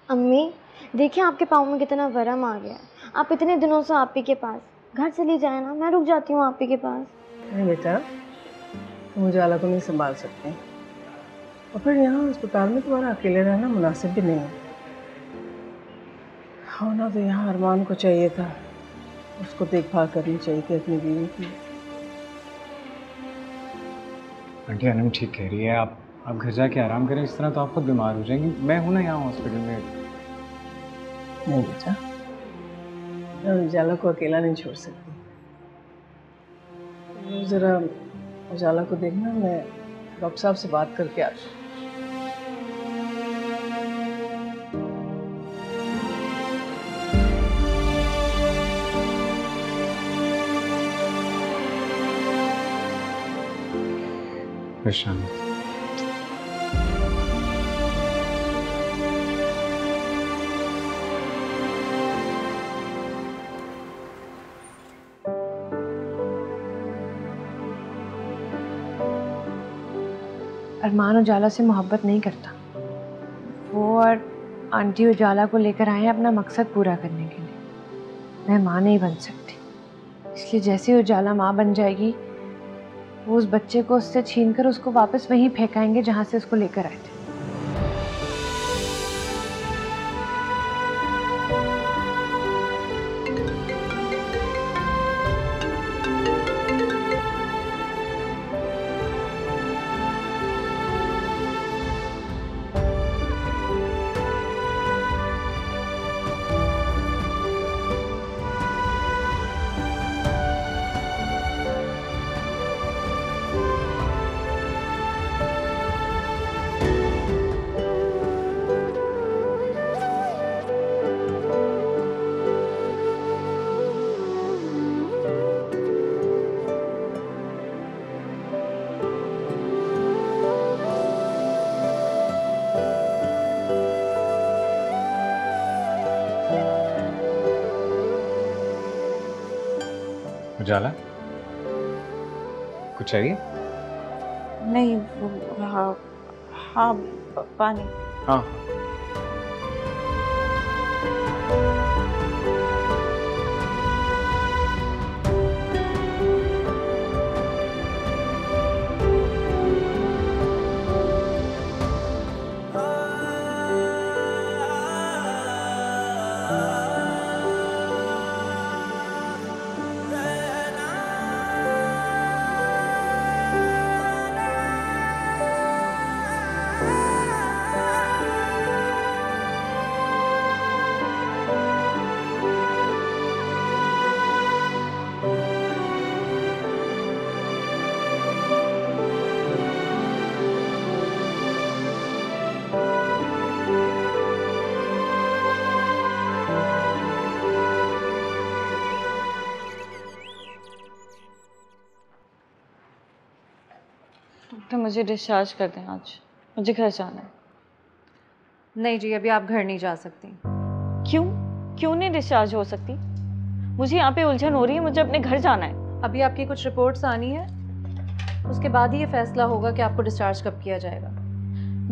अम्मी देखिए आपके पाँव में कितना वरम आ गया है। आप इतने दिनों से आपी के पास, घर चली जाए ना, मैं रुक जाती हूँ आपी के पास। नहीं बेटा, तुम उजाला को नहीं संभाल सकते और फिर यहाँ अस्पताल में तुम्हारा अकेले रहना मुनासिब भी नहीं है। होना तो यहाँ अरमान को चाहिए था, उसको देखभाल करनी चाहिए थी अपनी बीवी की। आंटी अनम ठीक कह रही है, आप घर जाके आराम करें, इस तरह तो आप खुद बीमार हो जाएंगी। मैं हूं ना यहाँ हॉस्पिटल में। नहीं बेटा, मैं उजाला को अकेला नहीं छोड़ सकती। ज़रा उजाला को देखना, मैं डॉक्टर साहब से बात करके आती हूँ। परेशान अरमान उजाला से मोहब्बत नहीं करता। वो और आंटी उजाला को लेकर आए हैं अपना मकसद पूरा करने के लिए। मैं माँ नहीं बन सकती, इसलिए जैसे ही उजाला माँ बन जाएगी वो उस बच्चे को उससे छीनकर उसको वापस वहीं फेंकाएंगे जहाँ से उसको लेकर आए थे। उजाला, कुछ चाहिए? नहीं, हाँ हाँ पानी। हाँ तो मुझे डिस्चार्ज कर दें आज, मुझे घर जाना है। नहीं जी, अभी आप घर नहीं जा सकती। क्यों क्यों नहीं डिस्चार्ज हो सकती? मुझे यहाँ पे उलझन हो रही है, मुझे अपने घर जाना है। अभी आपकी कुछ रिपोर्ट्स आनी है, उसके बाद ही ये फैसला होगा कि आपको डिस्चार्ज कब किया जाएगा।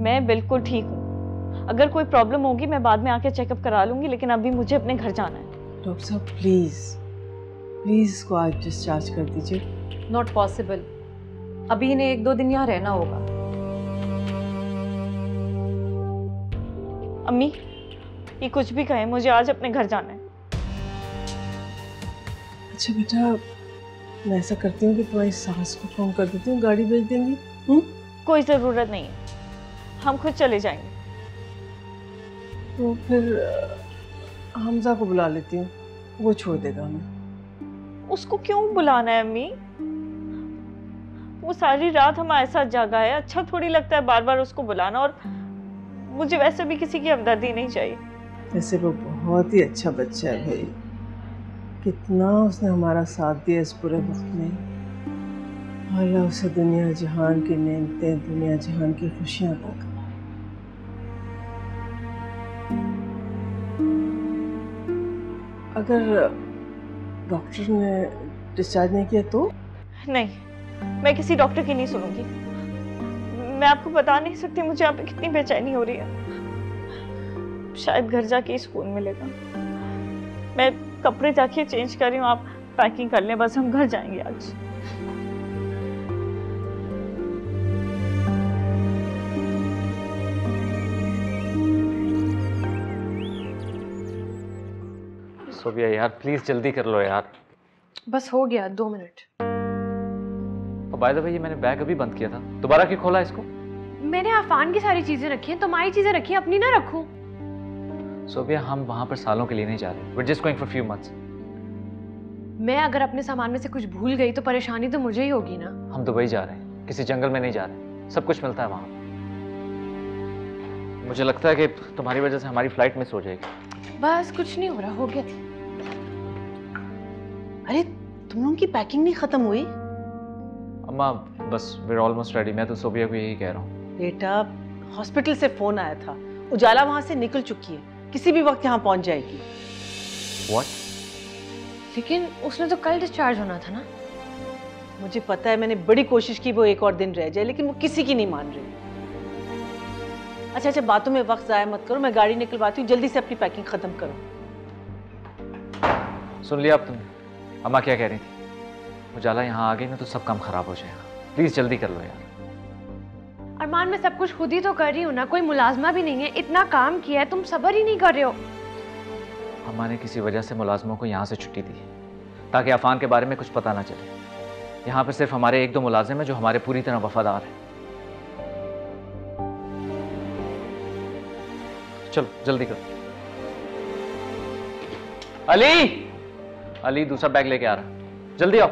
मैं बिल्कुल ठीक हूँ, अगर कोई प्रॉब्लम होगी मैं बाद में आके चेकअप करा लूँगी, लेकिन अभी मुझे अपने घर जाना है। डॉक्टर साहब प्लीज़ प्लीज़ इसको आज डिस्चार्ज कर दीजिए। नॉट पॉसिबल, अभी इन्हें 1-2 दिन यहाँ रहना होगा। अम्मी ये कुछ भी कहे, मुझे आज अपने घर जाना है। अच्छा बेटा, मैं ऐसा करती हूँ कि तुम्हारी सास को फोन कर देती हूँ, गाड़ी भेज देंगी। कोई ज़रूरत नहीं है, हम खुद चले जाएंगे। तो फिर हमजा को बुला लेती हूँ, वो छोड़ देगा हमें। उसको क्यों बुलाना है अम्मी? वो सारी रात हमारे साथ जागा है, अच्छा थोड़ी लगता है बार बार उसको बुलाना, और मुझे वैसे भी किसी की हमदर्दी नहीं चाहिए। वैसे वो बहुत ही अच्छा बच्चा है भाई, कितना उसने हमारा साथ दिया इस पूरे वक्त में। अल्लाह उसे दुनिया जहान की नेमतें, दुनिया जहान की खुशियाँ अता करे। अगर डॉक्टर ने डिस्चार्ज नहीं किया तो? नहीं, मैं किसी डॉक्टर की नहीं सुनूंगी। मैं आपको बता नहीं सकती मुझे यहाँ पे कितनी बेचैनी हो रही है। शायद घर जाके ही सुकून मिलेगा। मैं कपड़े जाके चेंज कर रही हूँ, आप पैकिंग कर लें, बस हम घर जाएंगे आज। सोफिया यार प्लीज जल्दी कर लो यार। बस हो गया 2 मिनट। और बाय द वे ये मैंने बैग अभी बंद किया था, दोबारा क्यों खोला इसको? मैंने आफान की सारी चीजें रखी हैं, तुम्हारी चीजें रखी हैं, अपनी ना रखूं? सोफिया हम वहां पर सालों के लिए नहीं जा रहे, we're just going for few months। मैं अगर अपने सामान में से कुछ भूल गई तो परेशानी तो मुझे ही होगी ना। हम दुबई जा रहे हैं, किसी जंगल में नहीं जा रहे, सब कुछ मिलता है वहां। मुझे लगता है कि तुम्हारी वजह से हमारी फ्लाइट मिस हो जाएगी। बस कुछ नहीं हो रहा, हो गया। अरे तुम लोगों की पैकिंग नहीं खत्म हुई? अम्मा बस we're almost ready। मैं तो सोफिया को यही कह रहा हूँ। बेटा हॉस्पिटल से फोन आया था, उजाला वहां से निकल चुकी है, किसी भी वक्त यहाँ पहुंच जाएगी। What? लेकिन उसने तो कल डिस्चार्ज होना था ना। मुझे पता है, मैंने बड़ी कोशिश की वो एक और दिन रह जाए, लेकिन वो किसी की नहीं मान रही। अच्छा बातों में वक्त जाया मत करो, मैं गाड़ी निकलवाती हूँ, जल्दी से अपनी पैकिंग खत्म करो। सुन लिया अब तुमने अम्मा क्या कह रही थी? उजाला यहाँ आ गई ना तो सब काम खराब हो जाएगा, प्लीज जल्दी कर लो यार। अरमान मैं सब कुछ खुद ही तो कर रही हूँ ना, कोई मुलाजमा भी नहीं है, इतना काम किया है, तुम सब्र ही नहीं कर रहे हो। अम्मा ने किसी वजह से मुलाजमों को यहाँ से छुट्टी दी है ताकि अफान के बारे में कुछ पता ना चले। यहाँ पर सिर्फ हमारे 1-2 मुलाजिम हैं जो हमारे पूरी तरह वफादार हैं। चलो जल्दी करो। अली दूसरा बैग लेके आ रहा, जल्दी आओ।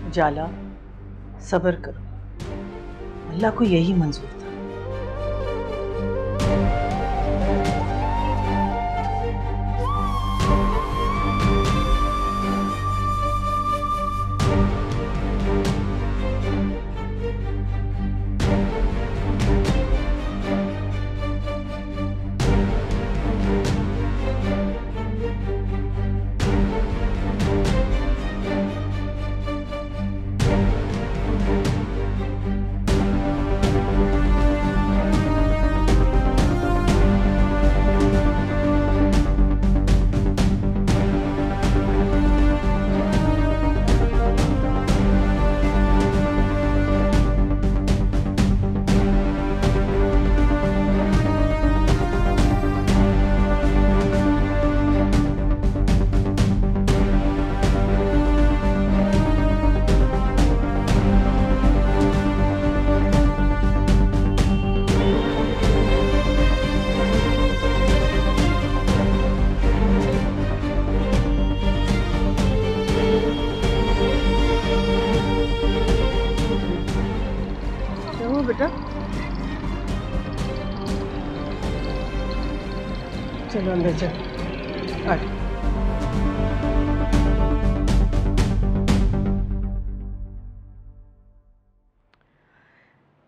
उजाला सब्र करो, अल्लाह को यही मंजूर था। बेटा चलो अंदर चल।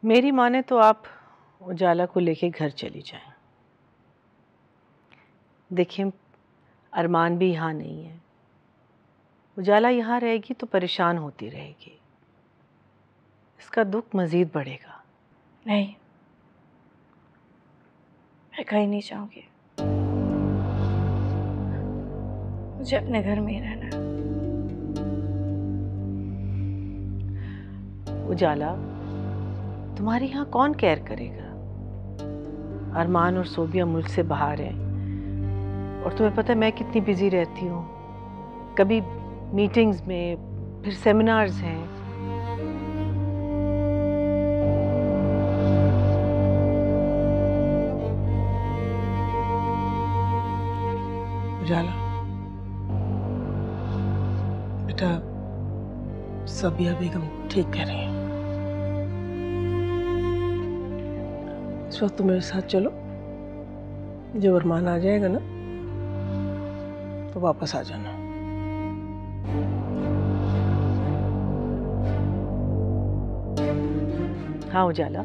मेरी माने तो आप उजाला को लेके घर चली जाएं। देखिए अरमान भी यहाँ नहीं है, उजाला यहाँ रहेगी तो परेशान होती रहेगी, इसका दुख मजीद बढ़ेगा। नहीं, मैं कहीं नहीं जाऊंगी, मुझे अपने घर में ही रहना है। उजाला तुम्हारे यहाँ कौन केयर करेगा? अरमान और सोबिया मुल्क से बाहर हैं और तुम्हें पता है मैं कितनी बिजी रहती हूँ, कभी मीटिंग्स में, फिर सेमिनार्स हैं। उजाला बेटा सोबिया बेगम ठीक कह रही हैं, इस वक्त तुम मेरे साथ चलो, जब अरमान आ जाएगा ना तो वापस आ जाना। हाँ उजाला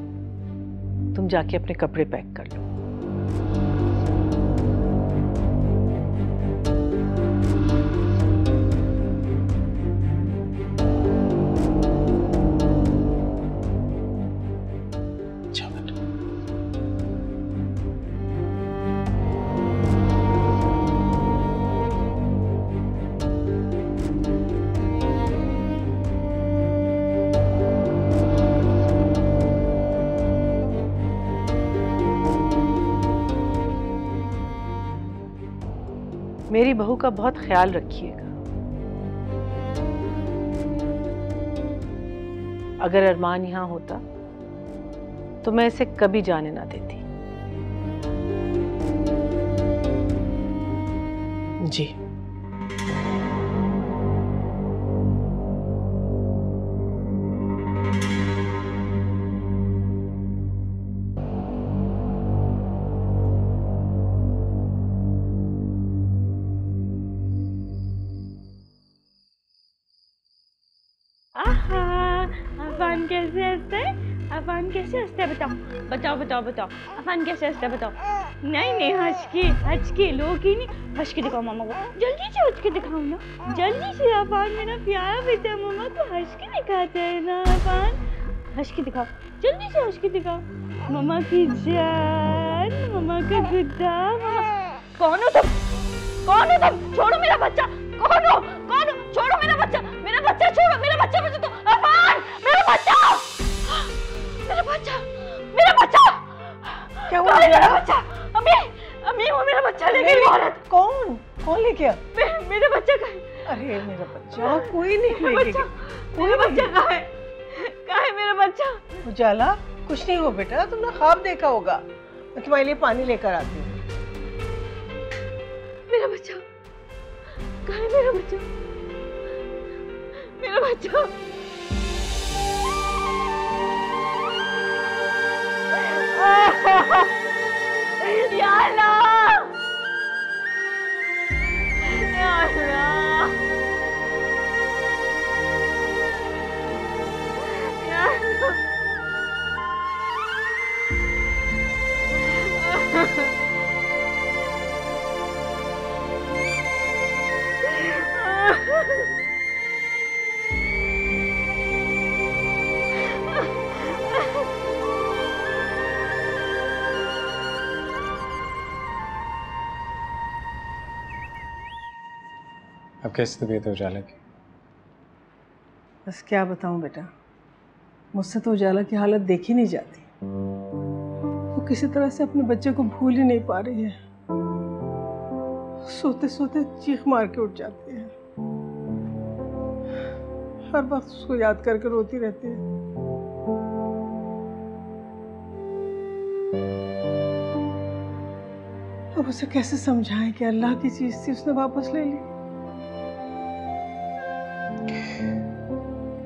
तुम जाके अपने कपड़े पैक कर लो। मेरी बहू का बहुत ख्याल रखिएगा। अगर अरमान यहाँ होता तो मैं इसे कभी जाने ना देती। जी। अफान कैसे हंसते हैं? अफान कैसे हंसते हैं? बताओ बताओ बताओ। अफान कैसे हंसते हैं? बताओ। नहीं नहीं, हंस के लोग ही नहीं, हंस के दिखाओ मामा को। जल्दी से हंस के दिखाओ ना, जल्दी से। अफान मेरा प्यारा बेटा मामा को हंस के दिखाता है ना। अफान हंस के दिखाओ, जल्दी से हंस के दिखाओ। मामा की जान, मामा का गुड्डा। मामा कौन हो तुम? कौन हो तुम? छोड़ो मेरा बच्चा। कौन हो? कौन हो? छोड़ो मेरा बच्चा, मेरा बच्चा छोड़ो, मेरा बच्चा मुझे दो। अफान मेरा बच्चा, मेरा बच्चा, मेरा बच्चा। क्या हुआ? मेरा बच्चा। अम्मी, अम्मी वो मेरा बच्चा ले गई औरत। कौन ले गया? मेरा बच्चा कहाँ है? अरे मेरा बच्चा कोई नहीं ले गया। मेरा बच्चा कहाँ है? कहाँ है मेरा बच्चा? उजाला, कुछ नहीं हो बेटा, तुमने ख्वाब देखा होगा। मैं तुम्हारे लिए पानी लेकर आती हूँ। मेरा बच्चा कहाँ है? मेरा बच्चा, मेरा बच्चा। या अल्लाह, या अल्लाह, या अल्लाह। अब कैसी तबीयत है उजाला की? बस क्या बताऊं बेटा, मुझसे तो उजाला की हालत देखी नहीं जाती। वो किसी तरह से अपने बच्चे को भूल ही नहीं पा रही है। सोते सोते चीख मार के उठ जाती है, हर वक्त उसको याद करके रोती रहती है। अब उसे कैसे समझाएं कि अल्लाह की चीज थी, उसने वापस ले ली।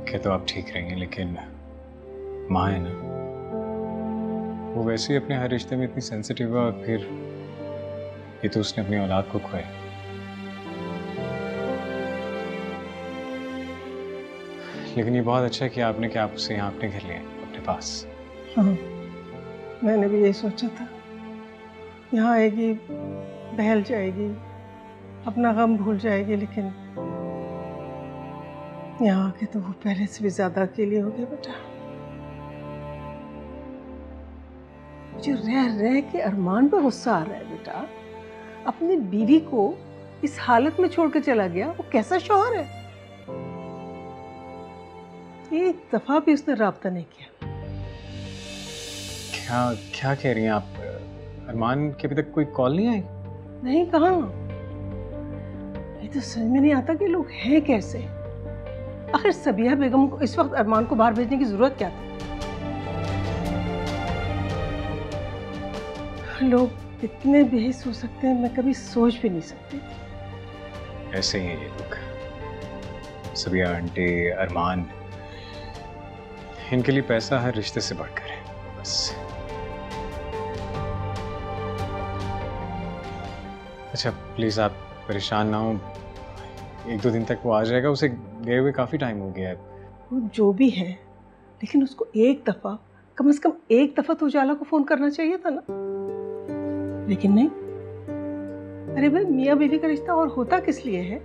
क्या तो आप ठीक रहेंगे, लेकिन माँ है ना, वो वैसे ही अपने हर रिश्ते में इतनी सेंसिटिव है, और फिर ये तो उसने अपनी औलाद को खोया। लेकिन ये बहुत अच्छा किया आपने कि आप उसे यहाँ अपने घर ले आए, अपने पास। हाँ, मैंने भी यही सोचा था। यहाँ आएगी, बहल जाएगी, अपना गम भूल जाएगी, लेकिन यहाँ आके तो वो पहले से भी ज्यादा अकेली हो गई बेटा। मुझे रह रह के अरमान पे गुस्सा आ रहा है बेटा। अपनी बीवी को इस हालत में छोड़ के चला गया, वो कैसा शौहर है? एक दफा भी उसने राब्ता नहीं किया। क्या क्या कह रही हैं आप? अरमान के अभी तक कोई कॉल नहीं आई? नहीं, कहाँ? ये तो समझ में नहीं आता कि लोग हैं कैसे। आखिर सबिया बेगम को इस वक्त अरमान को बाहर भेजने की जरूरत क्या थी? लोग इतने बेहिस हो सकते हैं, मैं कभी सोच भी नहीं सकती। ऐसे ही है ये लोग, सबिया आंटी, अरमान, इनके लिए पैसा हर रिश्ते से बढ़कर है बस। अच्छा प्लीज आप परेशान ना हो, एक दो दिन तक वो आ जाएगा। उसे गए हुए काफी टाइम हो गया है। वो जो भी है, लेकिन उसको एक दफा, कम से कम एक दफा तो उजाला को फोन करना चाहिए था ना। लेकिन नहीं। अरे भाई, मियाँ बीवी का रिश्ता और होता किस लिए है?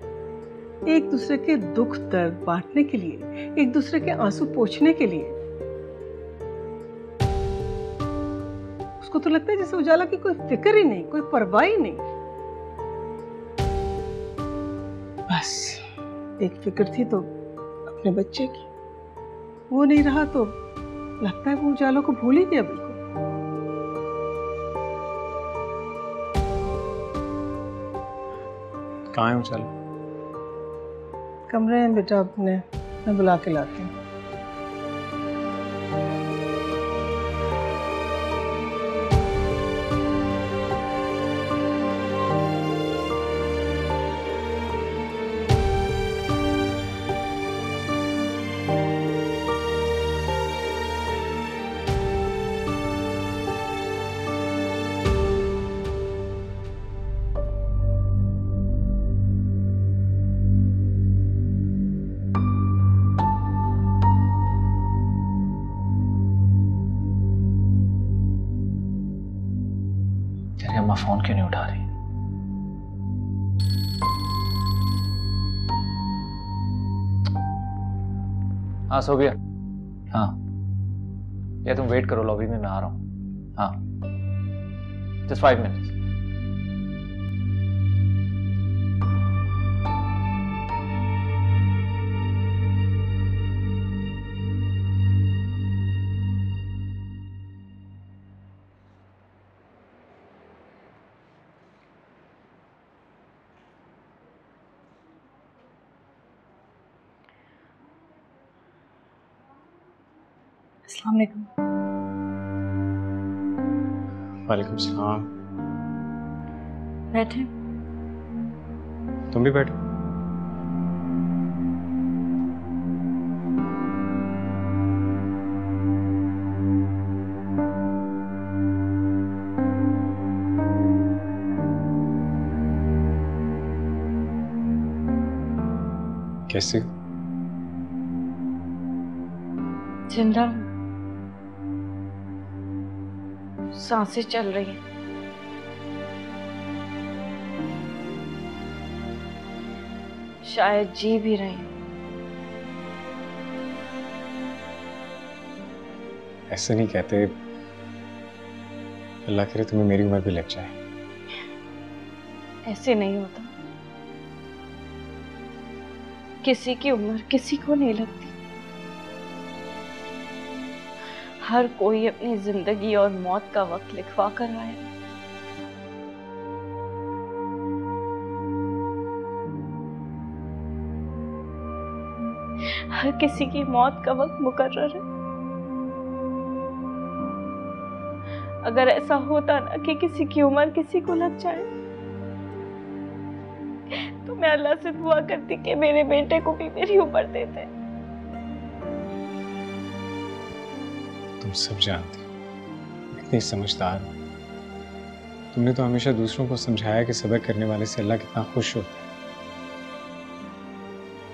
एक दूसरे के दुख दर्द बांटने के लिए, एक दूसरे के आंसू पोंछने के लिए। उसको तो लगता है जैसे उजाला की कोई फिक्र ही नहीं, कोई परवाह ही नहीं। बस एक फिक्र थी तो अपने बच्चे की, वो नहीं रहा तो लगता है वो उजाला को भूल ही गया बिल्कुल। कहाँ है उजाला? कमरे हैं बेटा अपने, मैं बुला के लाती हूँ। तेरी अम्मा फोन क्यों नहीं उठा रही? हाँ सो गया। हाँ या तुम वेट करो लॉबी में, मैं आ रहा हूँ। हाँ जस्ट 5 मिनट्स। अस्सलाम वालेकुम। वालेकुम सलाम। बैठे। तुम भी बैठो। कैसे? जिंदा हूं, सांसें चल रही हैं। शायद जी भी रही हूं। ऐसे नहीं कहते, अल्लाह करे तुम्हें मेरी उम्र भी लग जाए। ऐसे नहीं होता, किसी की उम्र किसी को नहीं लगती। हर कोई अपनी जिंदगी और मौत का वक्त लिखवा कर आया। हर किसी की मौत का वक्त मुकर्रर है। अगर ऐसा होता ना कि किसी की उम्र किसी को लग जाए, तो मैं अल्लाह से दुआ करती कि मेरे बेटे को भी मेरी उम्र देते। तुम सब जानती हो, इतनी समझदार हो। तुमने तो हमेशा दूसरों को समझाया कि सब्र करने वाले से अल्लाह कितना खुश होता है।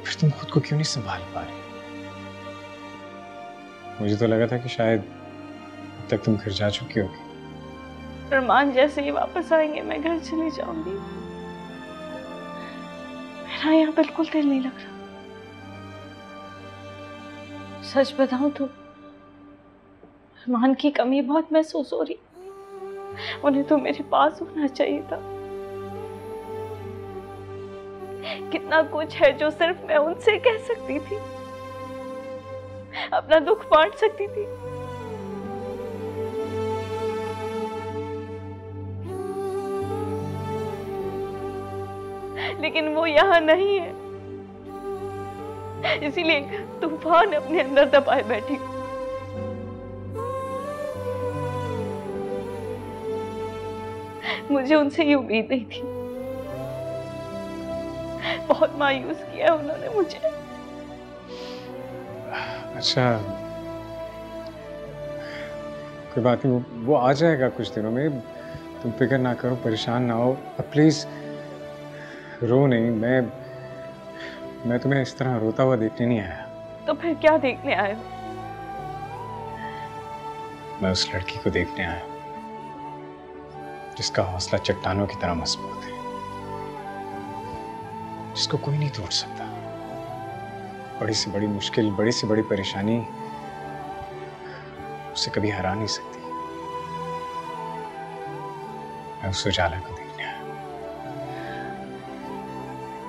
फिर तुम खुद को क्यों नहीं संभाल पा रही? मुझे तो लगा था कि शायद अब तक तुम घर जा चुकी होगी। अरमान जैसे ही वापस आएंगे मैं घर चली जाऊंगी। मेरा यहाँ बिल्कुल दिल नहीं लग रहा। सच बताऊं तो अरमान की कमी बहुत महसूस हो रही। उन्हें तो मेरे पास होना चाहिए था। कितना कुछ है जो सिर्फ मैं उनसे कह सकती थी, अपना दुख बांट सकती थी। लेकिन वो यहाँ नहीं है, इसीलिए तूफान अपने अंदर दबाए बैठी। मुझे उनसे ये उम्मीद नहीं थी। बहुत मायूस किया उन्होंने मुझे। अच्छा कोई बात नहीं, वो आ जाएगा कुछ दिनों में। तुम फिक्र ना करो, परेशान ना हो। अब प्लीज रो नहीं। मैं तुम्हें इस तरह रोता हुआ देखने नहीं आया। तो फिर क्या देखने आए हो? मैं उस लड़की को देखने आया जिसका हौसला चट्टानों की तरह मजबूत है, जिसको कोई नहीं तोड़ सकता। बड़ी से बड़ी मुश्किल, बड़ी से बड़ी परेशानी उसे कभी हरा नहीं सकती। मैं उस उजाला को देखने आया।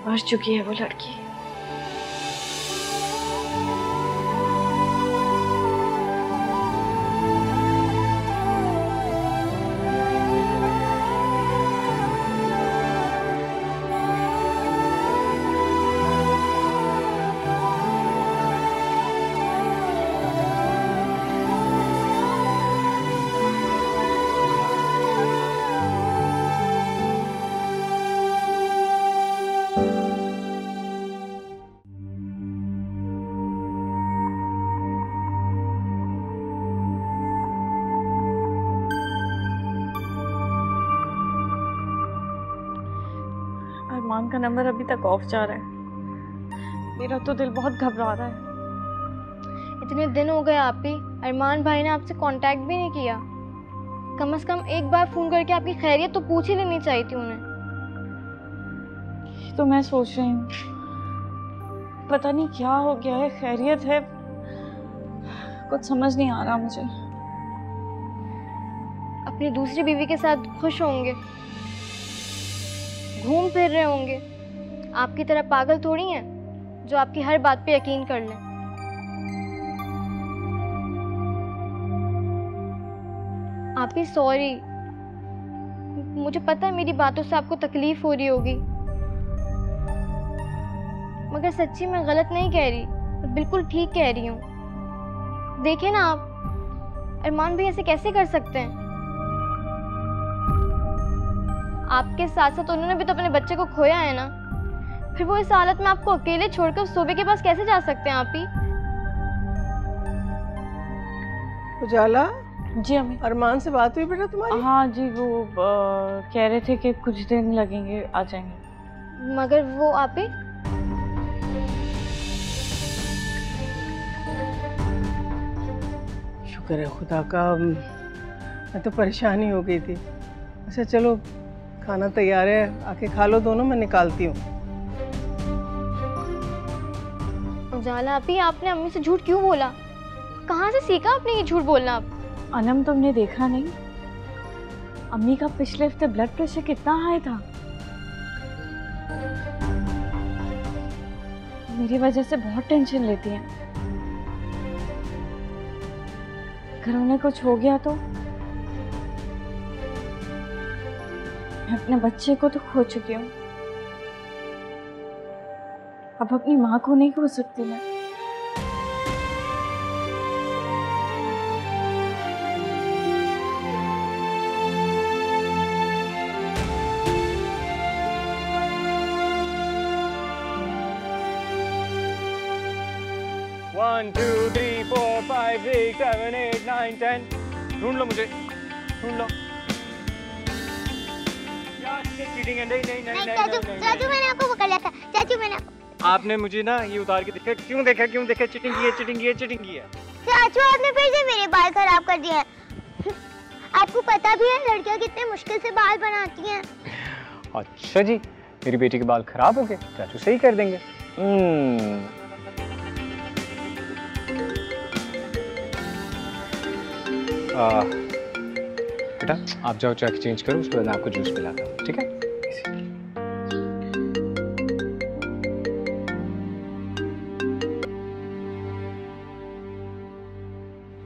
मर चुकी है वो लड़की। अरमान का नंबर अभी तक ऑफ जा रहा है। मेरा तो दिल बहुत घबरा रहा है। इतने दिन हो गए आप ही, अरमान भाई ने आपसे कांटेक्ट भी नहीं किया। कम से कम एक बार फ़ोन करके आपकी खैरियत तो पूछ ही लेनी चाहिए थी उन्हें। तो मैं सोच रही हूँ, पता नहीं क्या हो गया है, खैरियत है, कुछ समझ नहीं आ रहा मुझे। अपनी दूसरी बीवी के साथ खुश होंगे, घूम फिर रहे होंगे। आपकी तरह पागल थोड़ी हैं जो आपकी हर बात पे यकीन कर लें। आप ही सॉरी, मुझे पता है मेरी बातों से आपको तकलीफ हो रही होगी, मगर सच्ची मैं गलत नहीं कह रही, मैं बिल्कुल ठीक कह रही हूँ। देखिए ना आप, अरमान भी ऐसे कैसे कर सकते हैं? आपके साथ साथ उन्होंने भी तो अपने बच्चे को खोया है ना, फिर वो इस हालत में आपको अकेले छोड़कर सोबे के पास कैसे जा सकते हैं आप ही? उजाला, जी अम्मी। अरमान से बात हुई बेटा तुम्हारी? हाँ जी, वो कह रहे थे कि कुछ दिन लगेंगे, आ जाएंगे। मगर वो आप ही शुक्र है खुदा का, मैं तो परेशान ही हो गई थी। अच्छा चलो, खाना तैयार है, आके खा लो दोनों, मैं निकालती हूँ। उजाला आप ही, आपने अम्मी से झूठ क्यों बोला? कहाँ से सीखा आपने ये झूठ बोलना? आप अनम, तुमने देखा नहीं अम्मी का पिछले हफ्ते ब्लड प्रेशर कितना हाई था? मेरी वजह से बहुत टेंशन लेती हैं। अगर उन्हें कुछ हो गया तो? मैं अपने बच्चे को तो खो चुकी हूँ, अब अपनी माँ को नहीं खो सकती मैं। One, two, three, four, five, six, seven, eight, nine, 10. ढूंढ लो मुझे, ढूंढ लो। यार ये चीटिंग है। नहीं नहीं नहीं नहीं चाचू मैंने आपको पकड़ लिया था। चाचू मैंने आपने मुझे ना ये उतार के देखा, क्यों देखा चीटिंग की है, चीटिंग की है, चीटिंग की है। चाचू आपने फिर से मेरे बाल खराब कर दिए हैं। आपको पता भी है लड़कियां कितने मुश्किल से बाल बनाती हैं। अच्छा जी, मेरी बेटी के बाल खराब हो गए, चाचू सही कर देंगे। बेटा आप जाओ, चाय चेंज करो, उसके बाद आपको जूस पिलाता हूँ, ठीक है?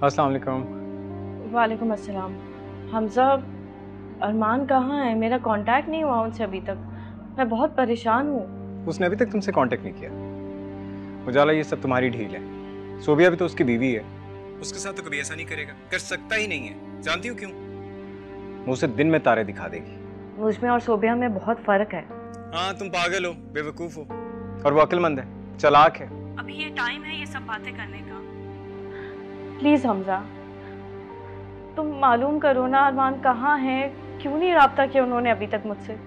अस्सलाम वालेकुम। वालेकुम अस्सलाम। हमजा, अरमान कहाँ है? मेरा कांटेक्ट नहीं हुआ उनसे अभी तक, मैं बहुत परेशान हूँ। उसने अभी तक तुमसे कांटेक्ट नहीं किया। उजाला, ये सब तुम्हारी ढील है। सोबिया भी तो उसकी बीवी है, उसके साथ तो कभी ऐसा नहीं करेगा, कर सकता ही नहीं है। जानती हो क्यों? वो उसे दिन में तारे दिखा देगी। मुझ में और सोबिया में बहुत फर्क है। हाँ, तुम पागल हो, बेवकूफ हो, और वो अक्लमंद है, चालाक है। अभी ये टाइम है ये सब बातें करने का। प्लीज हमजा, तुम मालूम करो ना अरमान कहाँ है, क्यों नहीं राब्ता किया उन्होंने अभी तक मुझसे।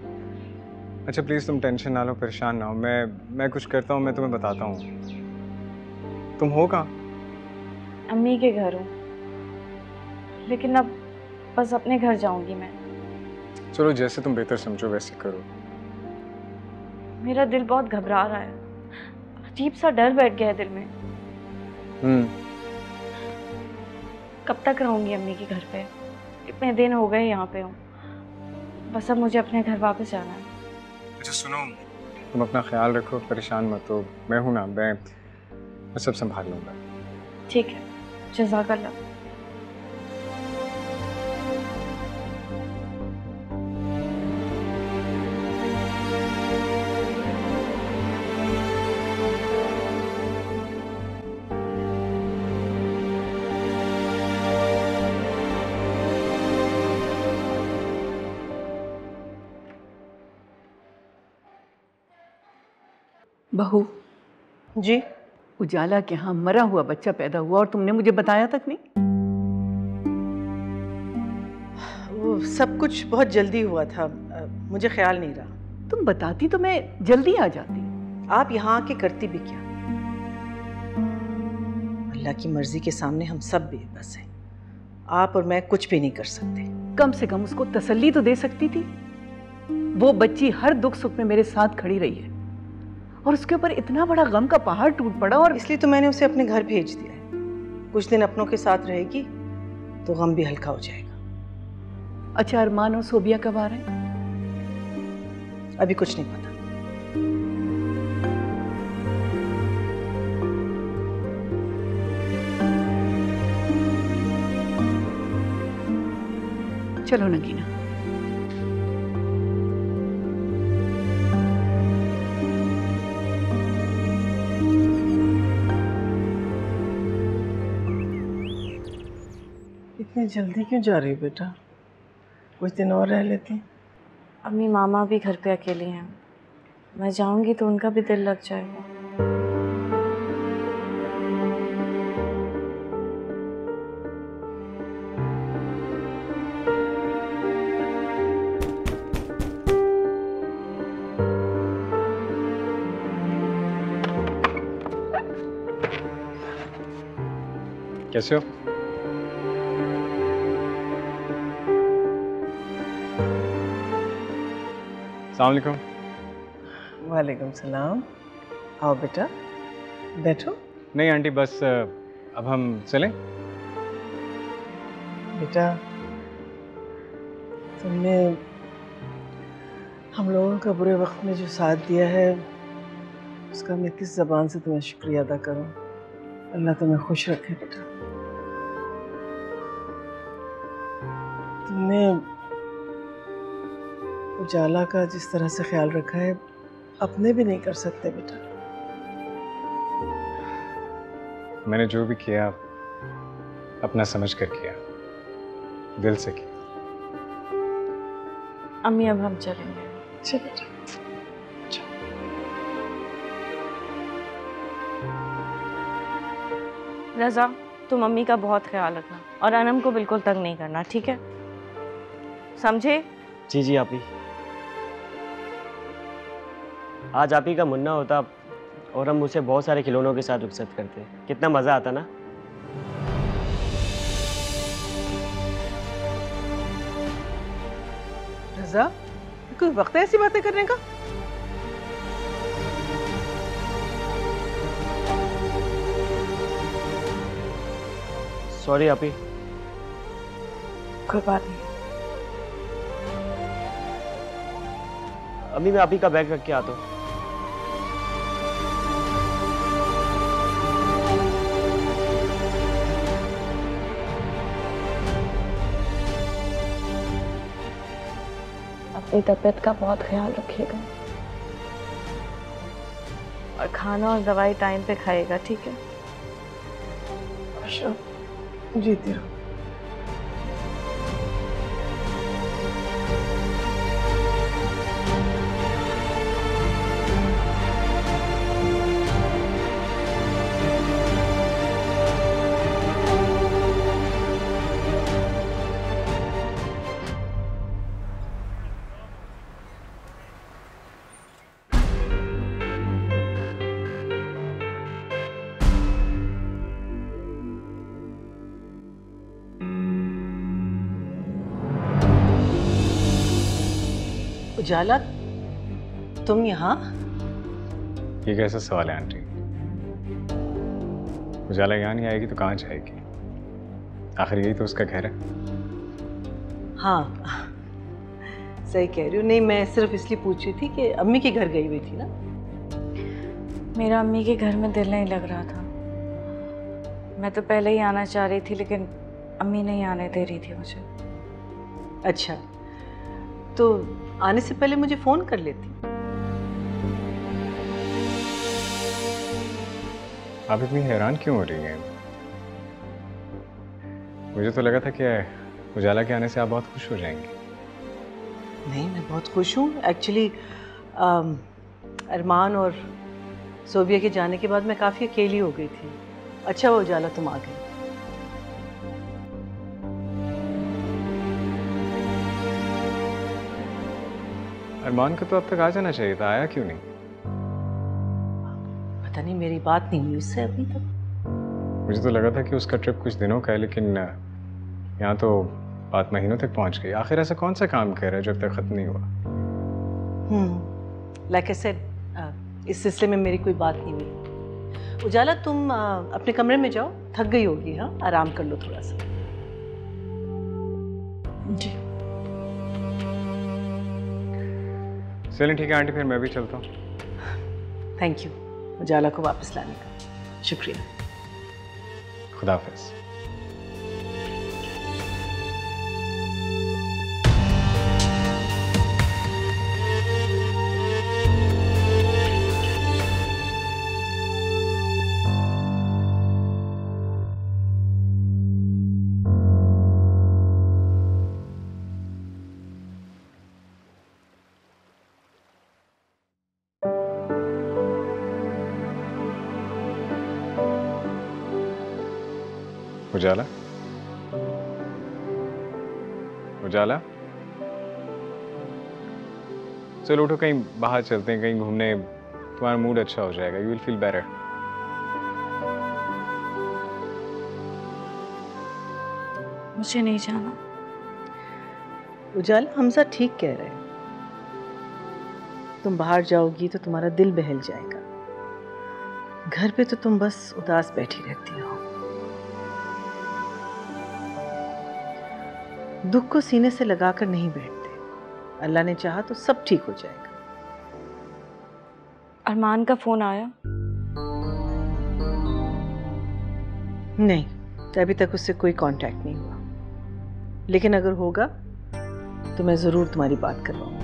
अच्छा प्लीज तुम टेंशन ना लो, परेशान ना हो, मैं कुछ करता हूँ, मैं तुम्हें बताता हूँ। तुम हो कहाँ? अम्मी के घर हूँ, लेकिन अब बस अपने घर जाऊंगी मैं। चलो जैसे तुम बेहतर समझो वैसे करो। मेरा दिल बहुत घबरा रहा है, अजीब सा डर बैठ गया है दिल में। कब तक रहूंगी अम्मी के घर पे? इतने दिन हो गए यहाँ पे हूँ, बस अब मुझे अपने घर वापस जाना है। अच्छा सुनो, तुम अपना ख्याल रखो, परेशान मत हो, मैं हूँ ना, मैं सब संभाल लूँगा। ठीक है, जज़ाकल्लाह। बहू जी? उजाला के यहाँ मरा हुआ बच्चा पैदा हुआ और तुमने मुझे बताया तक नहीं? वो सब कुछ बहुत जल्दी हुआ था, मुझे ख्याल नहीं रहा। तुम बताती तो मैं जल्दी आ जाती। आप यहाँ आके करती भी क्या? अल्लाह की मर्जी के सामने हम सब बेबस हैं। आप और मैं कुछ भी नहीं कर सकते। कम से कम उसको तसल्ली तो दे सकती थी। वो बच्ची हर दुख सुख में मेरे साथ खड़ी रही है और उसके ऊपर इतना बड़ा गम का पहाड़ टूट पड़ा, और इसलिए तो मैंने उसे अपने घर भेज दिया है। कुछ दिन अपनों के साथ रहेगी तो गम भी हल्का हो जाएगा। अच्छा, अरमान और सोबिया कब आ रहे हैं? अभी कुछ नहीं पता। चलो नगीना। इतनी जल्दी क्यों जा रही हो बेटा? कुछ दिन और रह लेती। अम्मी मामा भी घर पे अकेली हैं, मैं जाऊंगी तो उनका भी दिल लग जाएगा। कैसे हो? अस्सलाम वालेकुम। वालेकुम सलाम। आओ बेटा, बैठो। नहीं आंटी, बस अब हम चलें। बेटा, तुमने हम लोगों का बुरे वक्त में जो साथ दिया है उसका मैं किस ज़बान से तुम्हें शुक्रिया अदा करूं। अल्लाह तुम्हें खुश रखे बेटा। तुमने उजाला का जिस तरह से ख्याल रखा है अपने भी नहीं कर सकते बेटा। मैंने जो भी किया अपना समझ कर किया, दिल से किया। अम्मी अब हम चलेंगे। अच्छा बेटा। रज़ा, तुम मम्मी का बहुत ख्याल रखना और अनम को बिल्कुल तंग नहीं करना, ठीक है? समझे? जी जी आप ही। आज आप ही का मुन्ना होता और हम उसे बहुत सारे खिलौनों के साथ रुखसत करते, कितना मज़ा आता ना। रज़ा, कोई वक्त है ऐसी बातें करने का? सॉरी आप ही। कोई बात नहीं। अभी मैं आप ही का बैग रख के आता हूँ। अपनी तबीयत का बहुत ख्याल रखिएगा और खाना और दवाई टाइम पे खाएगा, ठीक है? जीती रहो। उजाला, तुम यहाँ? ये कैसा सवाल है आंटी? उजाला यहाँ नहीं आएगी तो कहाँ जाएगी? आखिर यही तो उसका घर है। हाँ, सही कह रही हो। नहीं, मैं सिर्फ इसलिए पूछ रही थी कि अम्मी के घर गई हुई थी ना। मेरा अम्मी के घर में दिल नहीं लग रहा था। मैं तो पहले ही आना चाह रही थी लेकिन अम्मी नहीं आने दे रही थी मुझे। अच्छा, तो आने से पहले मुझे फोन कर लेती। आप इतनी हैरान क्यों हो रही हैं? मुझे तो लगा था कि उजाला के आने से आप बहुत खुश हो जाएंगी। नहीं, मैं बहुत खुश हूँ एक्चुअली। अरमान और सोबिया के जाने के बाद मैं काफ़ी अकेली हो गई थी। अच्छा वो उजाला तुम आ गई। अरमान को तो अब तक आ जाना चाहिए था, आया क्यों नहीं? पता नहीं, मेरी बात नहीं हुई उससे अभी तक। मुझे तो लगा था कि उसका ट्रिप कुछ दिनों का है, लेकिन यहाँ तो बात महीनों तक पहुँच गई। आखिर ऐसा कौन सा काम कर रहा है जो अब तक ख़त्म नहीं हुआ? लाइक आई सेड, इस सिलसिले में मेरी कोई बात नहीं हुई। उजाला, तुम अपने कमरे में जाओ, थक गई होगी। हाँ, आराम कर लो थोड़ा सा। जी चलिए ठीक है आंटी, फिर मैं भी चलता हूँ। थैंक यू उजाला को वापस लाने का, शुक्रिया। खुदा हाफिज़। उजाला, उजाला, चलो उठो, कहीं बाहर चलते हैं, कहीं घूमने, तुम्हारा मूड अच्छा हो जाएगा। You will feel better. मुझे नहीं जाना। उजाला, हमजा ठीक कह रहे हैं। तुम बाहर जाओगी तो तुम्हारा दिल बहल जाएगा। घर पे तो तुम बस उदास बैठी रहती हो। दुख को सीने से लगाकर नहीं बैठते। अल्लाह ने चाहा तो सब ठीक हो जाएगा। अरमान का फोन आया? नहीं, तो अभी तक उससे कोई कांटेक्ट नहीं हुआ, लेकिन अगर होगा तो मैं जरूर तुम्हारी बात करवाऊंगी।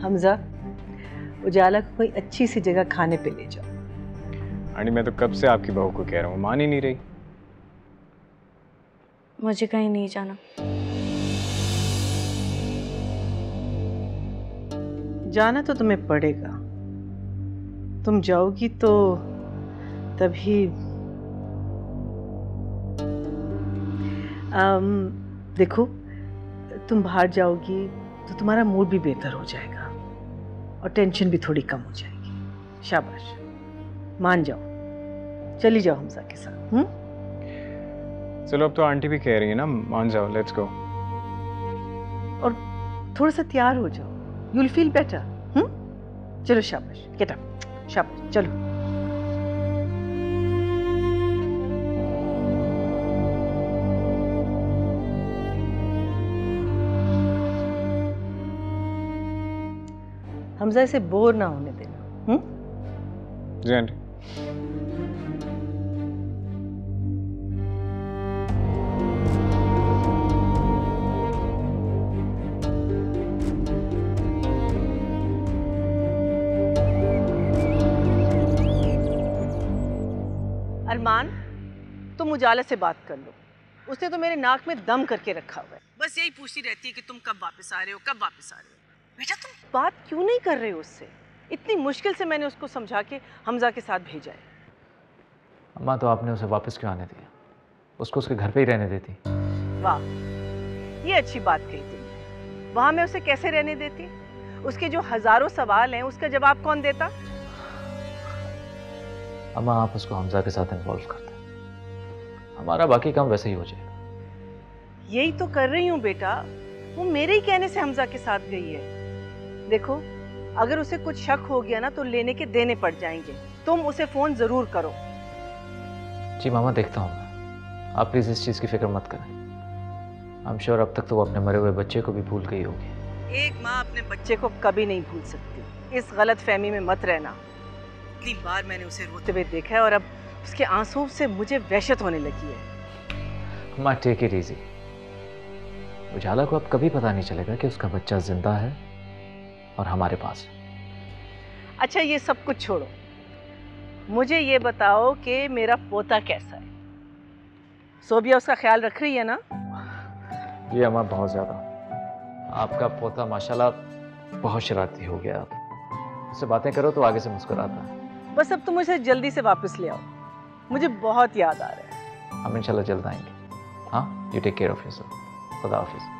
हमजा, उजाला को कोई अच्छी सी जगह खाने पे ले जाओ। आंटी, मैं तो कब से आपकी बहू को कह रहा हूँ, मान ही नहीं रही। मुझे कहीं नहीं जाना। जाना तो तुम्हें पड़ेगा। तुम जाओगी तो तभी देखो, तुम बाहर जाओगी तो तुम्हारा मूड भी बेहतर हो जाएगा और टेंशन भी थोड़ी कम हो जाएगी। शाबाश, मान जाओ, चली जाओ हमजा के साथ। चलो, अब तो आंटी भी कह रही है ना, मान जाओ, लेट्स गो। और थोड़ा सा तैयार हो जाओ, यू विल फील बेटर। चलो शाबाश, गेट अप, शाबाश, चलो। हमजा, इसे बोर ना होने देना। जी आंटी। अरमान, तुम उजाला से बात कर लो। उसने तो मेरे नाक में दम करके रखा हुआ है, बस यही पूछती रहती है कि तुम कब वापस आ रहे हो, कब वापस आ रहे हो। बेटा, तुम बात क्यों नहीं कर रहे हो उससे? इतनी मुश्किल से मैंने उसको समझा के हमजा के साथ भेजा है। अम्मा, तो आपने उसे वापस क्यों आने दिया? उसको उसके घर पे ही रहने देती। वाह, ये अच्छी बात कही तुमने। वहां मैं उसे कैसे रहने देती? उसके जो हजारों सवाल हैं, उसका जवाब कौन देता? अम्मा, आप उसको हमजा के साथ इन्वॉल्व करते, हमारा बाकी काम वैसे ही हो जाएगा। यही तो कर रही हूँ बेटा, वो मेरे ही कहने से हमजा के साथ गई है। देखो, अगर उसे कुछ शक हो गया ना तो लेने के देने पड़ जाएंगे। तुम उसे फोन जरूर करो। जी मामा, देखता हूँ मैं। आप प्लीज इस चीज की फिक्र मत करें। आई एम श्योर अब तक तो वो अपने मरे हुए बच्चे को भी भूल गई होगी। एक माँ अपने बच्चे को कभी नहीं भूल सकती, इस गलत फहमी में मत रहना। इतनी बार मैंने उसे रोते हुए देखा है और अब उसके आंसू से मुझे वहशत होने लगी है। अम्मा, टेक इट इजी। उजाला को अब कभी पता नहीं चलेगा कि उसका बच्चा जिंदा है और हमारे पास। अच्छा, ये सब कुछ छोड़ो, मुझे ये बताओ कि मेरा पोता कैसा है? सोबिया उसका ख्याल रख रही है ना? ये अम्मा, बहुत ज्यादा। आपका पोता माशाल्लाह बहुत शरारती हो गया। आप उससे बातें करो तो आगे से मुस्कुराता है। बस अब तुम मुझे जल्दी से वापस ले आओ, मुझे बहुत याद आ रहा है। हम इंशाल्लाह जल्द आएंगे। हाँ, you take care of yourself. खुदा हाफिज़।